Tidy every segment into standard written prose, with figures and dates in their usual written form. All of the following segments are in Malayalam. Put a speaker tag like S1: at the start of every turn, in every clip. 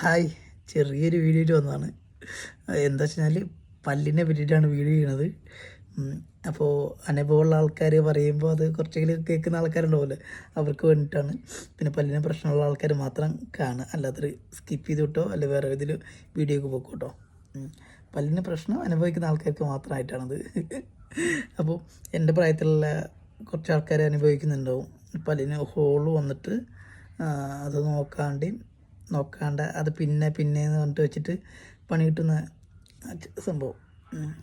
S1: ഹായ്, ചെറിയൊരു വീഡിയോ വന്നതാണ്. എന്താ വെച്ചാൽ പല്ലിനെ പറ്റിയിട്ടാണ് വീഡിയോ ചെയ്യണത്. അപ്പോൾ അനുഭവമുള്ള ആൾക്കാർ പറയുമ്പോൾ അത് കുറച്ചെങ്കിലും കേൾക്കുന്ന ആൾക്കാരുണ്ടാവുമല്ലോ, അവർക്ക് വേണ്ടിയിട്ടാണ്. പിന്നെ പല്ലിന് പ്രശ്നമുള്ള ആൾക്കാർ മാത്രം കാണുക, അല്ലാത്തൊരു സ്കിപ്പ് ചെയ്ത് വിട്ടോ അല്ലെ വേറെ ഏതെങ്കിലും വീഡിയോക്ക് പോക്കോട്ടോ. പല്ലിന് പ്രശ്നം അനുഭവിക്കുന്ന ആൾക്കാർക്ക് മാത്രമായിട്ടാണത്. അപ്പോൾ എൻ്റെ പ്രായത്തിലുള്ള കുറച്ച് ആൾക്കാർ അനുഭവിക്കുന്നുണ്ടാവും. പല്ലിന് ഹോള് വന്നിട്ട് അത് നോക്കാണ്ട് അത് പിന്നെയെന്ന് പറഞ്ഞിട്ട് വെച്ചിട്ട് പണി കിട്ടുന്ന സംഭവം.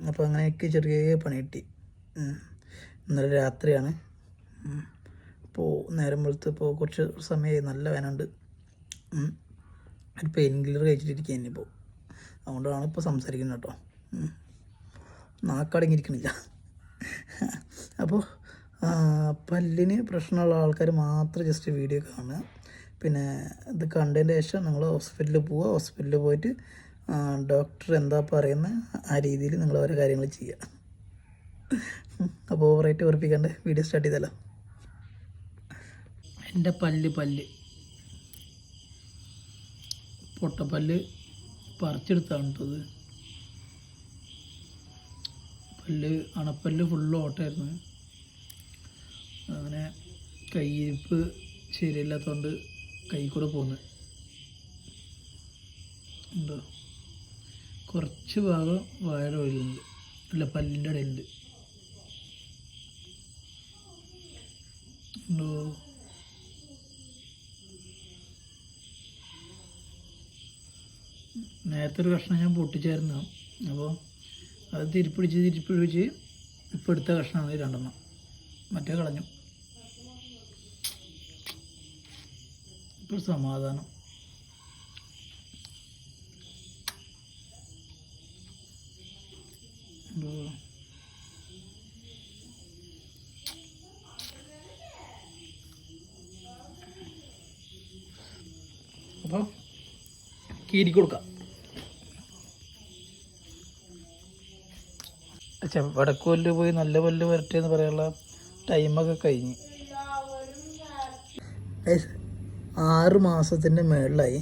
S1: അപ്പോൾ അങ്ങനെയൊക്കെ ചെറിയ പണി കിട്ടി. ഇന്നലെ രാത്രിയാണ്. അപ്പോൾ നേരം വെളുത്തപ്പോൾ കുറച്ച് സമയമായി, നല്ല വേനുണ്ട്. ഒരു പെയിൻ കില്ലർ കഴിച്ചിട്ടിരിക്കുക ഇനിയിപ്പോൾ, അതുകൊണ്ടാണ് ഇപ്പോൾ സംസാരിക്കുന്നത് കേട്ടോ. നാക്കടങ്ങിയിരിക്കണില്ല. അപ്പോൾ പല്ലിന് പ്രശ്നമുള്ള ആൾക്കാർ മാത്രം ജസ്റ്റ് വീഡിയോ കാണുക. പിന്നെ ഇത് കണ്ടതിന് ശേഷം നിങ്ങൾ ഹോസ്പിറ്റലിൽ പോവുക. ഹോസ്പിറ്റലിൽ പോയിട്ട് ഡോക്ടർ എന്താ പറയുന്നത് ആ രീതിയിൽ നിങ്ങൾ ഓരോ കാര്യങ്ങൾ ചെയ്യുക. അപ്പോൾ ഓവറായിട്ട് ഉറപ്പിക്കാണ്ട് വീഡിയോ സ്റ്റാർട്ട് ചെയ്തല്ലോ. എൻ്റെ പല്ല് പൊട്ടപ്പല്ല് പറിച്ചെടുത്താണ് കേട്ടത്. അണപ്പല്ല് ഫുള്ള് ഓട്ടമായിരുന്നു. അങ്ങനെ കയ്യിരിപ്പ് ശരിയല്ലാത്തതുകൊണ്ട് കൈ കൂടെ പോകുന്നത് ഉണ്ടോ. കുറച്ച് ഭാഗം വാഴ ഒഴിലുണ്ട്, അല്ല പല്ലിൻ്റെ ഇടയിലുണ്ട് ഉണ്ടോ. നേരത്തെ ഒരു കഷ്ണം ഞാൻ പൊട്ടിച്ചായിരുന്നു. അപ്പോൾ അത് തിരിപ്പിടിച്ച് ഇപ്പോൾ എടുത്ത കഷ്ണമാണ് രണ്ടെണ്ണം, മറ്റേ കളഞ്ഞു. ഇപ്പോൾ സമാധാനം. അപ്പോൾ കീരി കൊടുക്കാം. വടക്കുപല്ല് പോയി നല്ല പല്ല് വരട്ടെ എന്ന് പറയാനുള്ള ടൈമൊക്കെ കഴിഞ്ഞ് 6 മാസത്തിൻ്റെ മുകളിലായി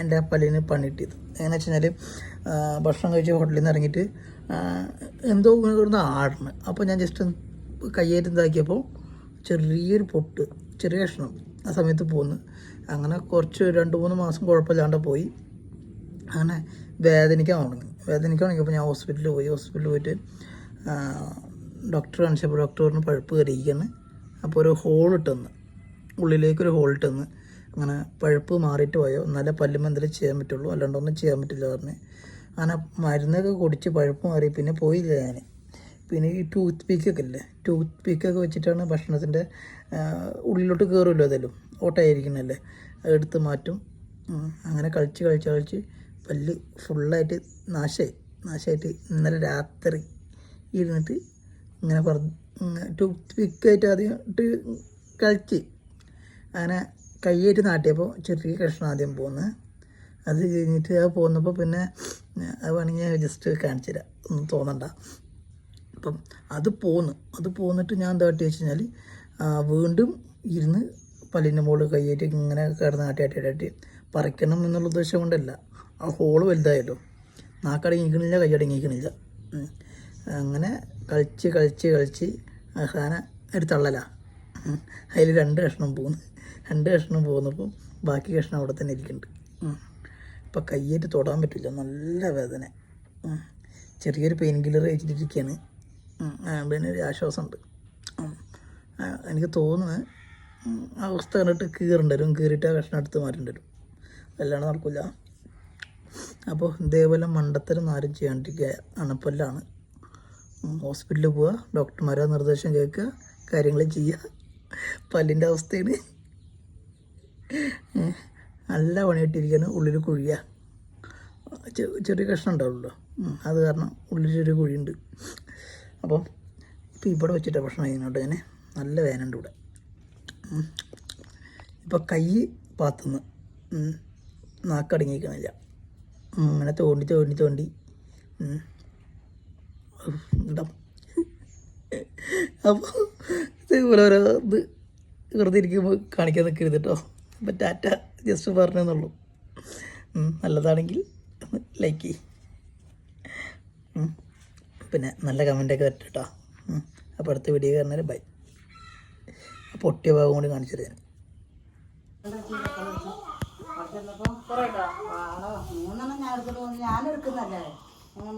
S1: എൻ്റെ പല്ലിന് പണി കിട്ടിയത്. എങ്ങനെ വെച്ച് കഴിഞ്ഞാൽ ഭക്ഷണം കഴിച്ച് ഹോട്ടലിൽ നിന്ന് ഇറങ്ങിയിട്ട് എന്തോ ഇവിടുന്ന് ആടണം. അപ്പോൾ ഞാൻ ജസ്റ്റ് കയ്യേറ്റ് ഇതാക്കിയപ്പോൾ ചെറിയൊരു പൊട്ട്, ചെറിയ കഷ്ണം ആ സമയത്ത് പോന്ന്. അങ്ങനെ കുറച്ച് 2-3 മാസം കുഴപ്പമില്ലാണ്ട് പോയി. അങ്ങനെ വേദനിക്കാൻ തുടങ്ങിയപ്പോൾ ഞാൻ ഹോസ്പിറ്റലിൽ പോയിട്ട് ഡോക്ടറെ കാണിച്ചപ്പോൾ ഡോക്ടർ പറഞ്ഞ് പഴുപ്പ് കയറിയിരിക്കുകയാണ്. അപ്പോൾ ഒരു ഹോളിട്ടെന്ന്, ഉള്ളിലേക്കൊരു ഹോളിട്ടെന്ന്. അങ്ങനെ പഴുപ്പ് മാറിയിട്ട് പോയോ, എന്നാലേ പല്ലുമ്പോൾ എന്തെങ്കിലും ചെയ്യാൻ പറ്റുള്ളൂ, അല്ലാണ്ടൊന്നും ചെയ്യാൻ പറ്റില്ല പറഞ്ഞ്. അങ്ങനെ മരുന്നൊക്കെ കുടിച്ച് പഴുപ്പ് മാറി. പിന്നെ പോയില്ല ഞാൻ. പിന്നെ ഈ ടൂത്ത് പിക്കൊക്കെ വെച്ചിട്ടാണ് ഭക്ഷണത്തിൻ്റെ ഉള്ളിലോട്ട് കയറുമല്ലോ, അതെല്ലാം ഓട്ടയായിരിക്കണല്ലേ, എടുത്ത് മാറ്റും. അങ്ങനെ കളിച്ച് പല്ല് ഫുള്ളായിട്ട് നാശമായിട്ട് ഇന്നലെ രാത്രി ഇരുന്നിട്ട് ഇങ്ങനെ ടൂത്ത് പിക്കായിട്ട് ആദ്യം ഇട്ട് കളിച്ച് അങ്ങനെ കൈയായിട്ട് നാട്ടിയപ്പോൾ ചെറിയ കഷ്ണം ആദ്യം പോകുന്നത്. അത് കഴിഞ്ഞിട്ട് അത് പോന്നപ്പോൾ പിന്നെ അത് വേണമെങ്കിൽ ഞാൻ ജസ്റ്റ് കാണിച്ചു തരാം, ഒന്നും തോന്നണ്ട. അപ്പം അത് പോന്നിട്ട് ഞാൻ എന്താ കാട്ടി വെച്ച് കഴിഞ്ഞാൽ വീണ്ടും ഇരുന്ന് പല്ലിൻ്റെ മുകളിൽ കൈയായിട്ട് ഇങ്ങനെ കിടന്ന് ആട്ടി പറിക്കണം എന്നുള്ള ഉദ്ദേശം കൊണ്ടല്ല. ആ ഹോള് വലുതായല്ലോ, നാക്കടങ്ങിക്കണില്ല, കൈയടങ്ങിക്കണില്ല. അങ്ങനെ കളിച്ച് അവസാനം ഒരു തള്ളല. അതിൽ 2 കഷ്ണം പോകുന്നപ്പോൾ ബാക്കി കഷ്ണം അവിടെ തന്നെ ഇരിക്കുന്നുണ്ട്. ഇപ്പം കയ്യേറ്റ് തൊടാൻ പറ്റില്ല, നല്ല വേദന. ചെറിയൊരു പെയിൻ കില്ലർ കഴിച്ചിട്ടിരിക്കുകയാണ്. പിന്നെ ഒരു ആശ്വാസമുണ്ട്. എനിക്ക് തോന്നുന്നത് അവസ്ഥ കണ്ടിട്ട് കീറിയിട്ട് ആ കഷ്ണം എടുത്ത് മാറ്റേണ്ടി വരും, അല്ലാണ്ട് നടക്കില്ല. അപ്പോൾ ഇതേപോലെ മണ്ടത്തരം ആരും ചെയ്യാണ്ടിരിക്കുക. അണപ്പല്ലാണ്. ഹോസ്പിറ്റലിൽ പോവുക, ഡോക്ടർമാരുടെ നിർദ്ദേശം കേൾക്കുക, കാര്യങ്ങൾ ചെയ്യുക. പല്ലിൻ്റെ അവസ്ഥയാണ് നല്ല പണിയിട്ടിരിക്കുകയാണ്. ഉള്ളിൽ കുഴിയുക, ചെറിയ കഷ്ണം ഉണ്ടാവുള്ളൂ, അത് കാരണം ഉള്ളിൽ ചെറിയ കുഴിയുണ്ട്. അപ്പം ഇപ്പോൾ ഇവിടെ വെച്ചിട്ട് ഭക്ഷണം ചെയ്യുന്നുണ്ട്. ഞാൻ നല്ല വേനുണ്ട് ഇവിടെ. ഇപ്പോൾ കൈ പാത്തുനിന്ന് നാക്കടങ്ങിക്കണില്ല. അങ്ങനെ തോണ്ടി ഉണ്ടാവും. അപ്പോൾ ഇതേപോലെ ഓരോ ഇത് വെറുതെ ഇരിക്കുമ്പോൾ കാണിക്കാൻ നിൽക്കരുത് കേട്ടോ. അപ്പം ടാറ്റ ജസ്റ്റ് പറഞ്ഞെന്നുള്ളൂ. നല്ലതാണെങ്കിൽ ലൈക്ക് ചെയ്യും. പിന്നെ നല്ല കമൻറ്റൊക്കെ വരട്ടെ കേട്ടോ. അപ്പോൾ അടുത്ത വീഡിയോ കാണുന്നവരെ ബൈ. ആ പൊട്ടിയ ഭാഗം കൂടി കാണിച്ചത് ഞാൻ.
S2: മൂന്നെണ്ണം ഞാൻ എടുക്കുന്നല്ലേ പിന്നെ